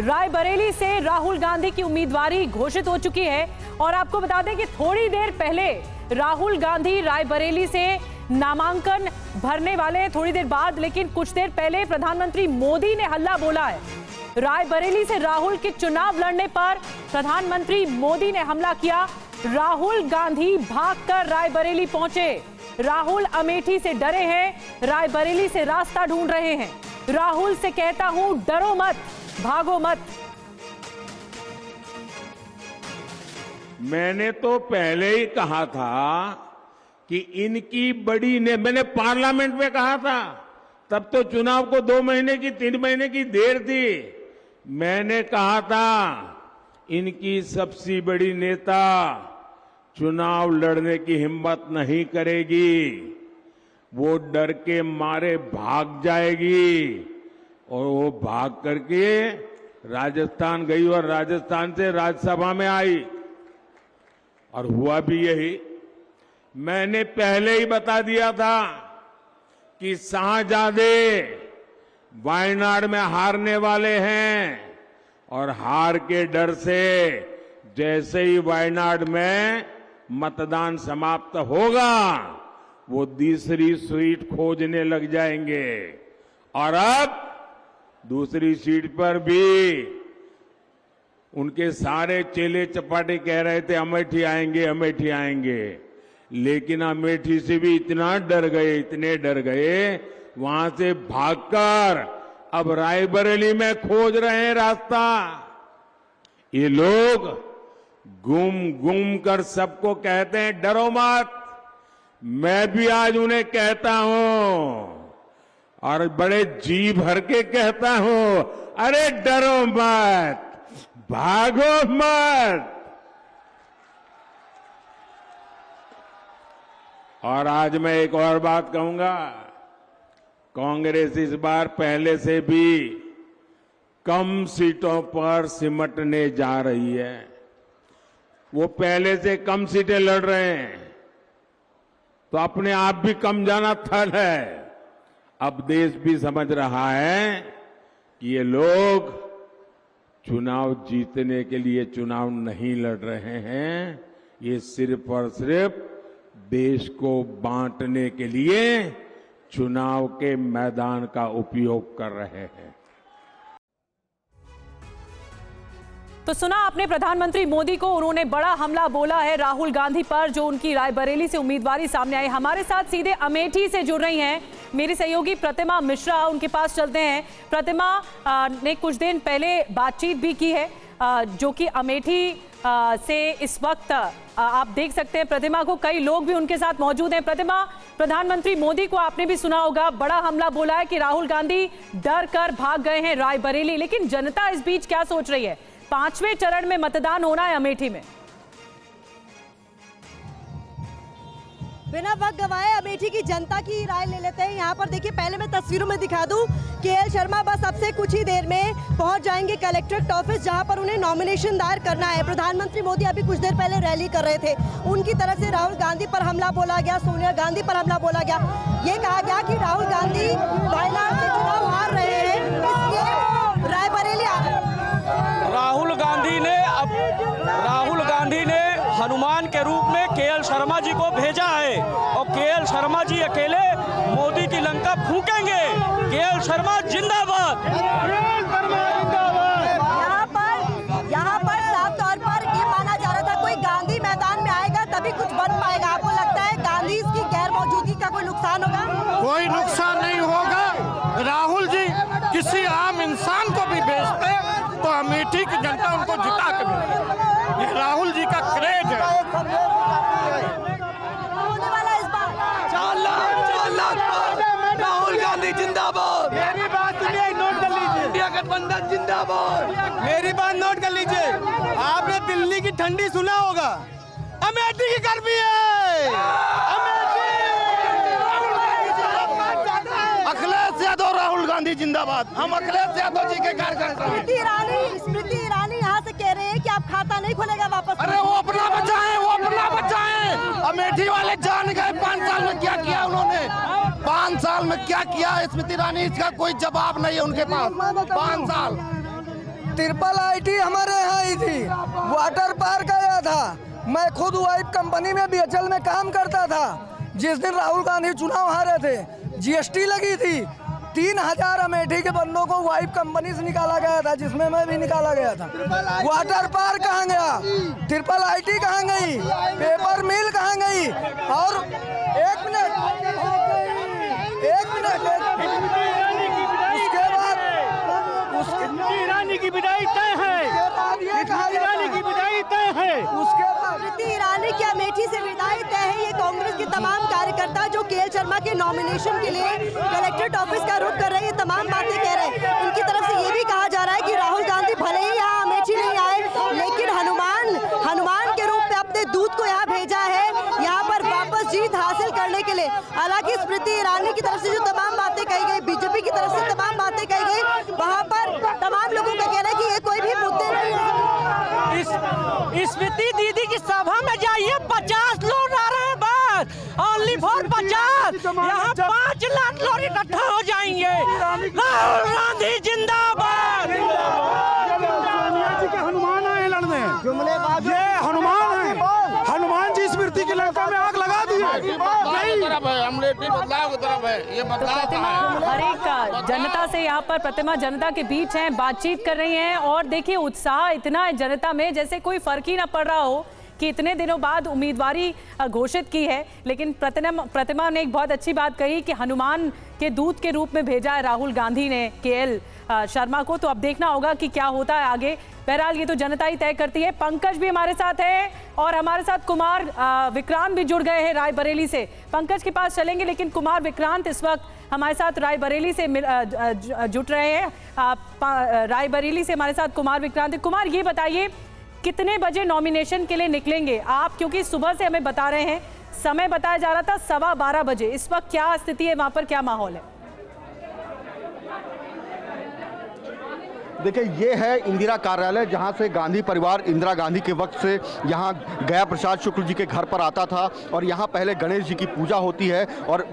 रायबरेली से राहुल गांधी की उम्मीदवारी घोषित हो चुकी है। और आपको बता दें कि थोड़ी देर पहले राहुल गांधी रायबरेली से नामांकन भरने वाले हैं, थोड़ी देर बाद। लेकिन कुछ देर पहले प्रधानमंत्री मोदी ने हल्ला बोला है। रायबरेली से राहुल के चुनाव लड़ने पर प्रधानमंत्री मोदी ने हमला किया। राहुल गांधी भागकर रायबरेली पहुंचे। राहुल अमेठी से डरे हैं, रायबरेली से रास्ता ढूंढ रहे हैं। राहुल से कहता हूं, डरो मत, भागो मत। मैंने तो पहले ही कहा था कि इनकी बड़ी ने, मैंने पार्लियामेंट में कहा था, तब तो चुनाव को 2 महीने की 3 महीने की देर थी। मैंने कहा था इनकी सबसे बड़ी नेता चुनाव लड़ने की हिम्मत नहीं करेगी, वो डर के मारे भाग जाएगी। और वो भाग करके राजस्थान गई और राजस्थान से राज्यसभा में आई और हुआ भी यही। मैंने पहले ही बता दिया था कि शाहजादे वायनाड में हारने वाले हैं और हार के डर से जैसे ही वायनाड में मतदान समाप्त होगा वो दूसरी सीट खोजने लग जाएंगे। और अब दूसरी सीट पर भी उनके सारे चेले चपाटे कह रहे थे अमेठी आएंगे, अमेठी आएंगे। लेकिन अमेठी से भी इतना डर गए, इतने डर गए, वहां से भागकर अब रायबरेली में खोज रहे हैं रास्ता। ये लोग घूम घूम कर सबको कहते हैं डरो मत। मैं भी आज उन्हें कहता हूं और बड़े जी भर के कहता हूं, अरे डरो मत, भागो मत। और आज मैं एक और बात कहूंगा, कांग्रेस इस बार पहले से भी कम सीटों पर सिमटने जा रही है। वो पहले से कम सीटें लड़ रहे हैं तो अपने आप भी कम जाना थल है। अब देश भी समझ रहा है कि ये लोग चुनाव जीतने के लिए चुनाव नहीं लड़ रहे हैं, ये सिर्फ और सिर्फ देश को बांटने के लिए चुनाव के मैदान का उपयोग कर रहे हैं। तो सुना आपने प्रधानमंत्री मोदी को, उन्होंने बड़ा हमला बोला है राहुल गांधी पर, जो उनकी रायबरेली से उम्मीदवारी सामने आई। हमारे साथ सीधे अमेठी से जुड़ रही हैं मेरी सहयोगी प्रतिमा मिश्रा, उनके पास चलते हैं। प्रतिमा ने कुछ दिन पहले बातचीत भी की है, जो कि अमेठी से इस वक्त आप देख सकते हैं प्रतिमा को, कई लोग भी उनके साथ मौजूद हैं। प्रतिमा, प्रधानमंत्री मोदी को आपने भी सुना होगा, बड़ा हमला बोला है कि राहुल गांधी डर कर भाग गए हैं रायबरेली। लेकिन जनता इस बीच क्या सोच रही है? 5वें चरण में मतदान होना है अमेठी में। बिना वक्त गवाए अमेठी की जनता की राय ले लेते हैं। यहाँ पर देखिए, पहले मैं तस्वीरों में दिखा दूं, केएल शर्मा बस अब से कुछ ही देर में पहुंच जाएंगे कलेक्ट्रेट ऑफिस, जहां पर उन्हें नॉमिनेशन दायर करना है। प्रधानमंत्री मोदी अभी कुछ देर पहले रैली कर रहे थे, उनकी तरफ से राहुल गांधी पर हमला बोला गया, सोनिया गांधी पर हमला बोला गया। ये कहा गया कि राहुल गांधी वायनाड से चुनाव हार रहे हैं, इसलिए रायबरेली आ रहे हैं। राहुल गांधी ने हनुमान के रूप में केएल शर्मा जी को भेजा है और केएल शर्मा जी अकेले मोदी की लंका फूकेंगे। केएल शर्मा जिंदाबाद। यहाँ पर साफ तौर पर ये माना जा रहा था कोई गांधी मैदान में आएगा तभी कुछ बन पाएगा। आपको लगता है गांधी की गैर मौजूदगी का कोई नुकसान होगा? कोई नुकसान नहीं होगा। राहुल जी किसी आम इंसान को भी भेजते तो अमेठी की जनता उनको जिता के भेजेगी। ये राहुल जी का क्रेज है। होने वाला इस बार 4 लाख राहुल गांधी जिंदाबाद। मेरी बात सुनिए, नोट कर लीजिए। इंडिया गठबंधन जिंदाबाद। मेरी बात नोट कर लीजिए। आपने दिल्ली की ठंडी सुना होगा, अमेठी की गर्मी है। अखिलेश यादव राहुल गांधी जिंदाबाद। हम अखिलेश यादव जी के कार्यकर्ता हैं। स्मृति ईरानी यहाँ से कह रहे हैं कि आप खाता नहीं खुलेगा वापस। अरे वो अपना बचाएं, वो अपना बचाएं। अमेठी वाले जान गए 5 साल में क्या किया उन्होंने। 5 साल में क्या किया स्मृति ईरानी, इसका कोई जवाब नहीं है उनके पास। 5 साल ट्रिपल आईटी हमारे यहाँ ही थी, वाटर पार्क आया था। मैं खुद वाइफ कंपनी में बीएचएल में काम करता था। जिस दिन राहुल गांधी चुनाव हारे थे, जीएसटी लगी थी, 3000 अमेठी के बंदों को वाइफ कंपनी से निकाला गया था, जिसमें मैं भी निकाला गया था। वाटर पार्क कहाँ गया, ट्रिपल आईटी कहाँ गई, पेपर मिल कहाँ गई? और एक मिनट ईरानी की विदाई तय है, ईरानी की विदाई तय है। उसके बाद स्मृति ईरानी की अमेठी से विदाई तय है। ये कांग्रेस के तमाम कार्यकर्ता जो केएल शर्मा के नॉमिनेशन के लिए कलेक्ट्रेट ऑफिस का रुख कर रहे हैं, ये तमाम बातें कह रहे हैं। इनकी तरफ से ये भी कहा जा रहा है कि राहुल गांधी भले ही यहाँ अमेठी नहीं आए, लेकिन हनुमान के रूप में अपने दूत को यहाँ भेजा है, यहाँ पर वापस जीत हासिल करने के लिए। हालांकि स्मृति ईरानी की तरफ से जो तमाम बातें कही गई, बीजेपी की तरफ से तमाम बातें कही गई, वहाँ पर तमाम लोगों का कहना है कि ये कोई भी मुद्दे नहीं है। स्मृति दीदी की सभा में जाइए, 50 लोग आ रहे हैं बस, ओनली फॉर 50। यहाँ 5 लाख लोग इकट्ठा हो जाएंगे। राहुल गांधी जिंदाबाद। हनुमान आए लड़ने, ये हनुमान है। हनुमान जी स्मृति की लंका में आग लगा दी है। बदलाव की तरफ है, ये बदलाव प्रतिमा हर एक जनता से यहाँ पर प्रतिमा जनता के बीच हैं, बातचीत कर रही हैं और देखिए उत्साह इतना है जनता में जैसे कोई फर्क ही ना पड़ रहा हो कि इतने दिनों बाद उम्मीदवारी घोषित की है। लेकिन प्रतिमा ने एक बहुत अच्छी बात कही कि हनुमान के दूत के रूप में भेजा है राहुल गांधी ने केएल शर्मा को। तो अब देखना होगा कि क्या होता है आगे। बहरहाल ये तो जनता ही तय करती है। पंकज भी हमारे साथ है और हमारे साथ कुमार विक्रांत भी जुड़ गए हैं रायबरेली से। पंकज के पास चलेंगे, लेकिन कुमार विक्रांत इस वक्त हमारे साथ रायबरेली से जुट रहे हैं। रायबरेली से हमारे साथ कुमार विक्रांत। कुमार, ये बताइए कितने बजे नॉमिनेशन के लिए निकलेंगे आप? क्योंकि सुबह से हमें बता रहे हैं, समय बताया जा रहा था 12:15 बजे। इस वक्त क्या स्थिति है, वहां पर क्या माहौल है? देखिए, ये है इंदिरा कार्यालय, जहां से गांधी परिवार इंदिरा गांधी के वक्त से यहां गया प्रसाद शुक्ल जी के घर पर आता था और यहां पहले गणेश जी की पूजा होती है और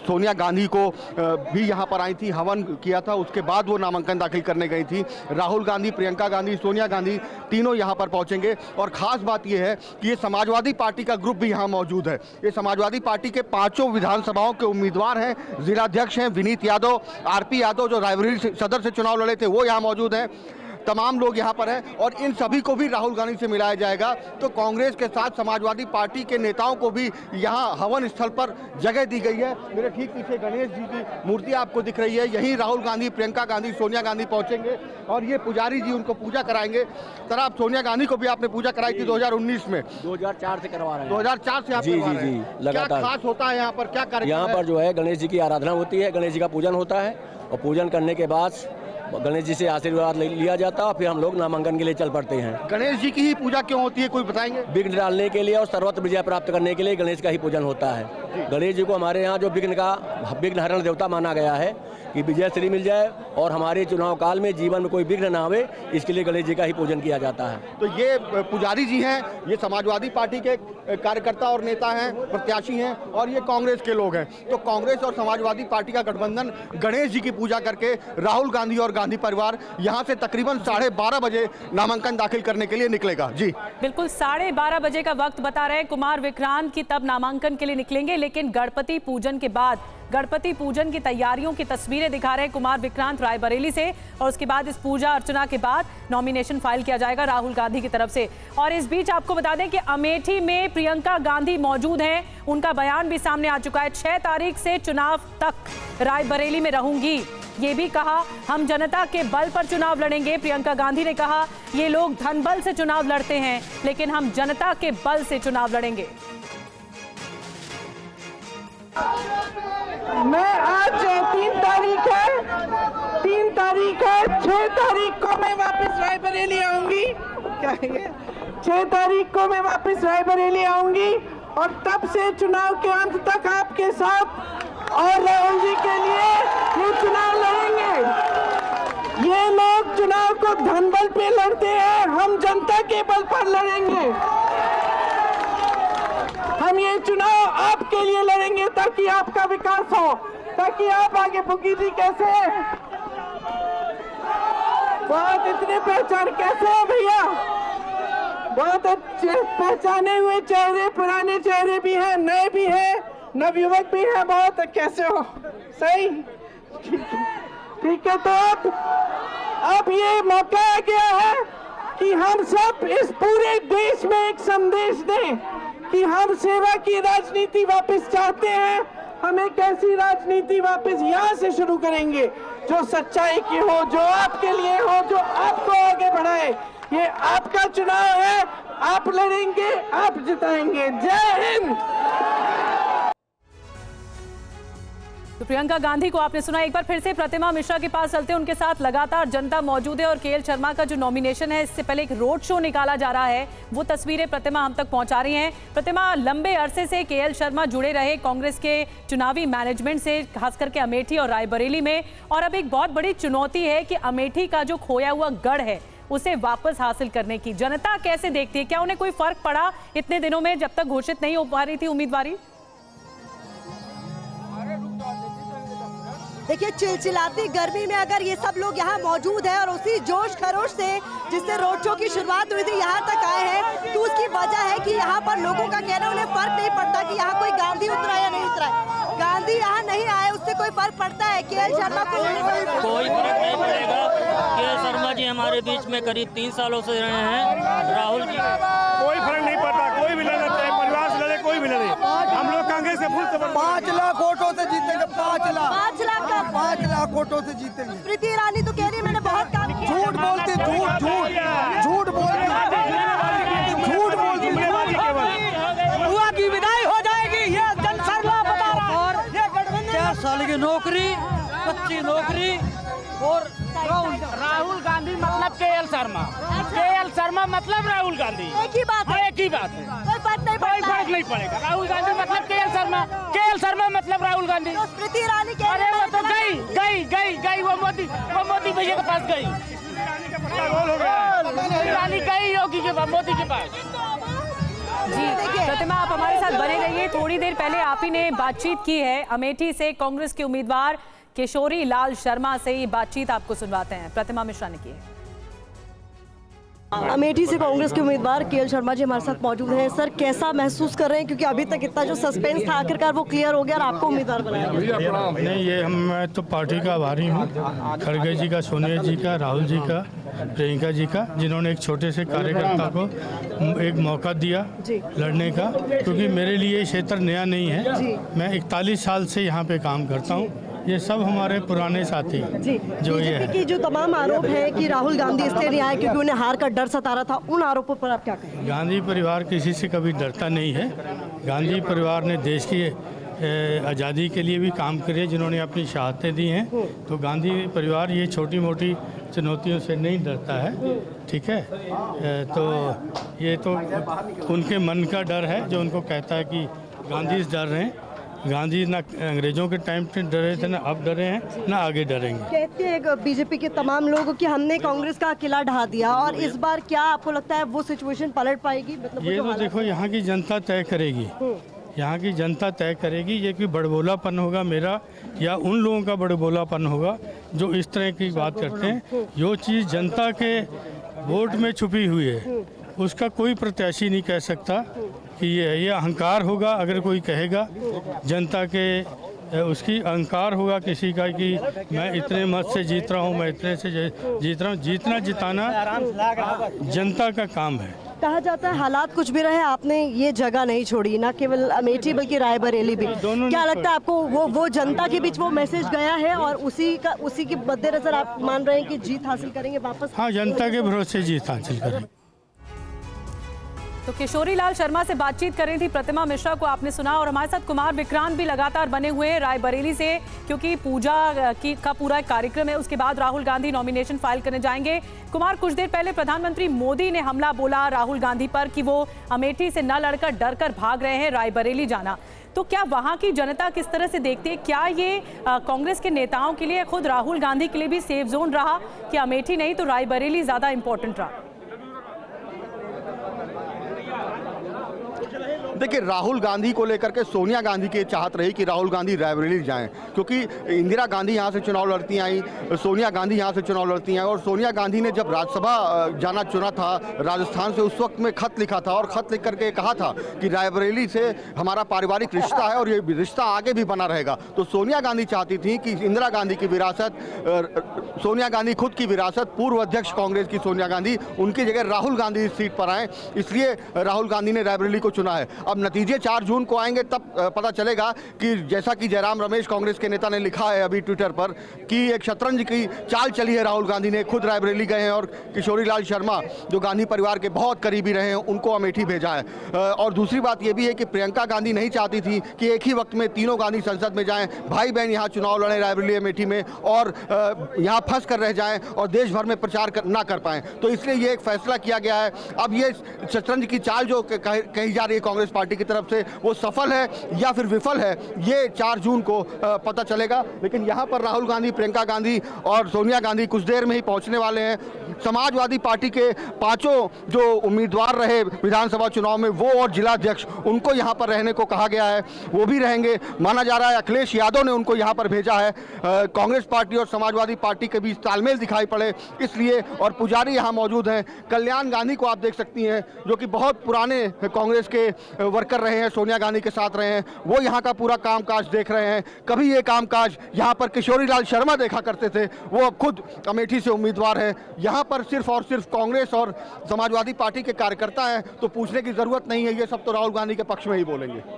सोनिया गांधी को भी यहां पर आई थी, हवन किया था। उसके बाद वो नामांकन दाखिल करने गई थी। राहुल गांधी, प्रियंका गांधी, सोनिया गांधी तीनों यहां पर पहुंचेंगे। और ख़ास बात ये है कि ये समाजवादी पार्टी का ग्रुप भी यहाँ मौजूद है। ये समाजवादी पार्टी के 5 विधानसभाओं के उम्मीदवार हैं, जिलाध्यक्ष हैं विनीत यादव, आरपी यादव जो रायबरेली सदर से चुनाव लड़े थे, वो यहाँ मौजूद हैं। तमाम लोग यहाँ पर हैं और इन सभी को भी राहुल गांधी से मिलाया जाएगा। तो कांग्रेस के साथ समाजवादी पार्टी के नेताओं को भी यहाँ हवन स्थल पर जगह दी गई है। मेरे ठीक पीछे गणेश जी की मूर्ति आपको दिख रही है। यहीं राहुल गांधी, प्रियंका गांधी, सोनिया गांधी पहुंचेंगे और ये पुजारी जी उनको पूजा कराएंगे। सर, आप सोनिया गांधी को भी आपने पूजा कराई थी 2019 में? 2004 से करवा रहे हैं। 2004 से आप करवा रहे हैं? लगातार। क्या खास होता है यहाँ पर, क्या कार्यक्रम? यहाँ पर जो है गणेश जी की आराधना होती है, गणेश जी का पूजन होता है और पूजन करने के बाद गणेश जी से आशीर्वाद लिया जाता है, फिर हम लोग नामांकन के लिए चल पड़ते हैं। गणेश जी की ही पूजा क्यों होती है, कोई बताएंगे? विघ्न डालने के लिए और सर्वत्र विजय प्राप्त करने के लिए गणेश का ही पूजन होता है। गणेश जी को हमारे यहाँ जो विघ्न हरण देवता माना गया है कि विजय श्री मिल जाए और हमारे चुनाव काल में जीवन में कोई विघ्न ना आवे, इसके लिए गणेश जी का ही पूजन किया जाता है। तो ये पुजारी जी हैं, ये समाजवादी पार्टी के कार्यकर्ता और नेता हैं, प्रत्याशी हैं और ये कांग्रेस के लोग हैं। तो कांग्रेस और समाजवादी पार्टी का गठबंधन गणेश जी की पूजा करके राहुल गांधी और गांधी परिवार यहाँ से तकरीबन 12:30 बजे नामांकन दाखिल करने के लिए निकलेगा। जी बिल्कुल, 12:30 बजे का वक्त बता रहे हैं कुमार विक्रांत की, तब नामांकन के लिए निकलेंगे। लेकिन गणपति पूजन के बाद, गणपति पूजन की तैयारियों की तस्वीरें दिखा रहे हैं कुमार विक्रांत रायबरेली से। और उसके बाद इस पूजा अर्चना के बाद नॉमिनेशन फाइल किया जाएगा राहुल गांधी की तरफ से। और इस बीच आपको बता दें कि अमेठी में प्रियंका गांधी मौजूद हैं, उनका बयान भी सामने आ चुका है। 6 तारीख से चुनाव तक रायबरेली में रहूंगी, ये भी कहा। हम जनता के बल पर चुनाव लड़ेंगे। प्रियंका गांधी ने कहा ये लोग धनबल से चुनाव लड़ते हैं, लेकिन हम जनता के बल से चुनाव लड़ेंगे। मैं आज 3 तारीख है 6 तारीख को मैं वापस रायबरेली आऊंगी। क्या है? 6 तारीख को मैं वापस रायबरेली आऊंगी और तब से चुनाव के अंत तक आपके साथ और राहुल जी के लिए ये चुनाव लड़ेंगे। ये लोग चुनाव को धनबल पे लड़ते हैं, हम जनता के बल पर लड़ेंगे। हम ये चुनाव आपके लिए लड़ेंगे ताकि आपका विकास हो, ताकि आप आगे बुकी जी कैसे बहुत इतने पहचान कैसे है भैया? बहुत अच्छे पहचाने हुए चेहरे, पुराने चेहरे भी हैं, नए भी हैं, नवयुवक भी हैं। बहुत कैसे हो? सही, ठीक है। तो अब ये मौका आ गया है कि हम सब इस पूरे देश में एक संदेश दें कि हम सेवा की राजनीति वापस चाहते हैं। हम एक ऐसी राजनीति वापस यहाँ से शुरू करेंगे जो सच्चाई की हो, जो आपके लिए हो, जो आपको आगे बढ़ाए। ये आपका चुनाव है, आप लड़ेंगे, आप जिताएंगे। जय हिंद। तो प्रियंका गांधी को आपने सुना। एक बार फिर से प्रतिमा मिश्रा के पास चलते हैं, उनके साथ लगातार जनता मौजूद है और केएल शर्मा का जो नॉमिनेशन है, इससे पहले एक रोड शो निकाला जा रहा है, वो तस्वीरें प्रतिमा हम तक पहुंचा रही हैं। प्रतिमा, लंबे अरसे से केएल शर्मा जुड़े रहे कांग्रेस के चुनावी मैनेजमेंट से, खास करके अमेठी और रायबरेली में, और अब एक बहुत बड़ी चुनौती है कि अमेठी का जो खोया हुआ गढ़ है उसे वापस हासिल करने की जनता कैसे देखती है? क्या उन्हें कोई फर्क पड़ा इतने दिनों में जब तक घोषित नहीं हो पा रही थी उम्मीदवारी? देखिए, चिलचिलाती गर्मी में अगर ये सब लोग यहाँ मौजूद हैं और उसी जोश खरोश से जिससे रोड शो की शुरुआत हुई थी यहाँ तक आए हैं, तो उसकी वजह है कि यहाँ पर लोगों का कहना, उन्हें फर्क नहीं पड़ता कि यहाँ कोई गांधी उतरा या नहीं उतरा है। गांधी यहाँ नहीं आए, उससे कोई फर्क पड़ता है? केएल शर्मा को कोई फर्क नहीं पड़ेगा। केएल शर्मा जी हमारे बीच में करीब 3 सालों से रहे हैं। राहुल जी कोई फर्क नहीं पड़ता, कोई भी लड़े, चाहे परिवार से लड़े, कोई भी लड़े। हम लोग कांग्रेस से फुल सपोर्ट। 5 लाख वोटों से जीतेंगे। 5 लाख वोटों से जीतेंगे। स्मृति ईरानी तो कह रही है मैंने बहुत काम किया। झूठ बोलती, झूठ बोलती। हुआ की विदाई हो जाएगी, ये जनसरला बता रहा है। और 4 साल की नौकरी, कच्ची नौकरी। और राहुल गांधी मतलब केएल शर्मा, केएल शर्मा मतलब राहुल गांधी। एक ही बात है, एक ही बात है। कोई फर्क नहीं कोई पड़ता। फर्क नहीं पड़ेगा। राहुल गांधी मतलब केएल शर्मा, केएल शर्मा मतलब राहुल गांधी। तो स्मृति ईरानी कह अरे रही वो है तो गई, वो मोदी भैया के पास गई। ईरानी गई योगी के पास, मोदी के पास। जी प्रतिमा, आप हमारे साथ बने रहिए। थोड़ी देर पहले आप ही ने बातचीत की है अमेठी से कांग्रेस के उम्मीदवार किशोरी लाल शर्मा से। ये बातचीत आपको सुनवाते हैं, प्रतिमा मिश्रा ने की है। अमेठी से कांग्रेस के उम्मीदवार केएल शर्मा जी हमारे साथ मौजूद हैं। सर, कैसा महसूस कर रहे हैं, क्योंकि अभी तक इतना जो सस्पेंस था आखिरकार वो क्लियर हो गया और आपको उम्मीदवार बनाया गया? नहीं, ये मैं तो पार्टी का आभारी हूँ, खड़गे जी का, सोनिया जी का, राहुल जी का, प्रियंका जी का, जिन्होंने एक छोटे से कार्यकर्ता को एक मौका दिया लड़ने का, क्योंकि मेरे लिए ये क्षेत्र नया नहीं है। मैं 41 साल से यहाँ पे काम करता हूँ। ये सब हमारे पुराने साथी जो ये है। कि जो तमाम आरोप है कि राहुल गांधी इसलिए नहीं आए क्योंकि उन्हें हार का डर सता रहा था, उन आरोपों पर आप क्या कहें? गांधी परिवार किसी से कभी डरता नहीं है। गांधी परिवार ने देश की आज़ादी के लिए भी काम करे, जिन्होंने अपनी शहादतें दी हैं। तो गांधी परिवार ये छोटी मोटी चुनौतियों से नहीं डरता है, ठीक है। तो ये तो उनके मन का डर है जो उनको कहता है कि गांधी से डर रहे हैं। गांधी ना अंग्रेजों के टाइम पे डरे थे, ना अब डरे हैं, ना आगे डरेंगे। कहते हैं बीजेपी के तमाम लोग कि हमने कांग्रेस का किला ढहा दिया, और इस बार क्या आपको लगता है वो सिचुएशन पलट पाएगी? मतलब ये तो देखो यहाँ की जनता तय करेगी, यहाँ की जनता तय करेगी। ये कोई बड़बोलापन होगा मेरा या उन लोगों का बड़बोलापन होगा जो इस तरह की बात करते हैं। जो चीज़ जनता के वोट में छुपी हुई है उसका कोई प्रत्याशी नहीं कह सकता कि ये अहंकार होगा। अगर कोई कहेगा जनता के उसकी अहंकार होगा किसी का कि मैं इतने मत से जीत रहा हूँ, मैं इतने से जीत रहा हूँ। जीतना जिताना जनता का काम है। कहा जाता है हालात कुछ भी रहे, आपने ये जगह नहीं छोड़ी, ना केवल अमेठी बल्कि रायबरेली भी। क्या लगता है आपको वो जनता के बीच वो मैसेज गया है और उसी के मद्देनजर आप मान रहे हैं कि जीत हासिल करेंगे वापस? हाँ, जनता के भरोसे जीत हासिल करेंगे। तो किशोरी लाल शर्मा से बातचीत कर रही थी प्रतिमा मिश्रा को आपने सुना। और हमारे साथ कुमार विक्रांत भी लगातार बने हुए हैं रायबरेली से, क्योंकि पूजा का पूरा कार्यक्रम है। उसके बाद राहुल गांधी नॉमिनेशन फाइल करने जाएंगे। कुमार, कुछ देर पहले प्रधानमंत्री मोदी ने हमला बोला राहुल गांधी पर कि वो अमेठी से न लड़कर डर कर भाग रहे हैं रायबरेली जाना। तो क्या वहां की जनता किस तरह से देखती है? क्या ये कांग्रेस के नेताओं के लिए, खुद राहुल गांधी के लिए भी सेफ जोन रहा कि अमेठी नहीं तो रायबरेली ज्यादा इंपॉर्टेंट रहा? देखिए, राहुल गांधी को लेकर के सोनिया गांधी की चाहत रही कि राहुल गांधी रायबरेली जाएं, क्योंकि इंदिरा गांधी यहाँ से चुनाव लड़ती आई, सोनिया गांधी यहाँ से चुनाव लड़ती हैं, और सोनिया गांधी ने जब राज्यसभा जाना चुना था राजस्थान से, उस वक्त में खत लिखा था और खत लिख करके कहा था कि रायबरेली से हमारा पारिवारिक रिश्ता है और ये रिश्ता आगे भी बना रहेगा। तो सोनिया गांधी चाहती थी कि इंदिरा गांधी की विरासत, सोनिया गांधी खुद की विरासत, पूर्व अध्यक्ष कांग्रेस की सोनिया गांधी, उनकी जगह राहुल गांधी इस सीट पर आए, इसलिए राहुल गांधी ने रायबरेली को चुना है। अब नतीजे 4 जून को आएंगे, तब पता चलेगा कि जैसा कि जयराम रमेश कांग्रेस के नेता ने लिखा है अभी ट्विटर पर कि एक शतरंज की चाल चली है राहुल गांधी ने, खुद रायबरेली गए हैं और किशोरी लाल शर्मा जो गांधी परिवार के बहुत करीबी रहे हैं उनको अमेठी भेजा है। और दूसरी बात यह भी है कि प्रियंका गांधी नहीं चाहती थी कि एक ही वक्त में तीनों गांधी संसद में जाएं, भाई बहन यहाँ चुनाव लड़ें रायबरेली अमेठी में और यहाँ फंस कर रह जाएं और देश भर में प्रचार ना कर पाएं। तो इसलिए ये एक फैसला किया गया है। अब ये शतरंज की चाल जो कही जा रही है कांग्रेस पार्टी की तरफ से, वो सफल है या फिर विफल है, ये 4 जून को पता चलेगा। लेकिन यहाँ पर राहुल गांधी, प्रियंका गांधी और सोनिया गांधी कुछ देर में ही पहुंचने वाले हैं। समाजवादी पार्टी के 5 जो उम्मीदवार रहे विधानसभा चुनाव में, वो और जिलाध्यक्ष, उनको यहाँ पर रहने को कहा गया है, वो भी रहेंगे। माना जा रहा है अखिलेश यादव ने उनको यहाँ पर भेजा है। कांग्रेस पार्टी और समाजवादी पार्टी के बीच तालमेल दिखाई पड़े इसलिए, और पुजारी यहाँ मौजूद हैं। कल्याण गांधी को आप देख सकती हैं जो कि बहुत पुराने कांग्रेस के वर्कर रहे हैं, सोनिया गांधी के साथ रहे हैं, वो यहाँ का पूरा कामकाज देख रहे हैं। कभी ये कामकाज यहाँ पर किशोरी लाल शर्मा देखा करते थे, वो अब खुद अमेठी से उम्मीदवार है। यहाँ पर सिर्फ और सिर्फ कांग्रेस और समाजवादी पार्टी के कार्यकर्ता हैं, तो पूछने की जरूरत नहीं है, ये सब तो राहुल गांधी के पक्ष में ही बोलेंगे।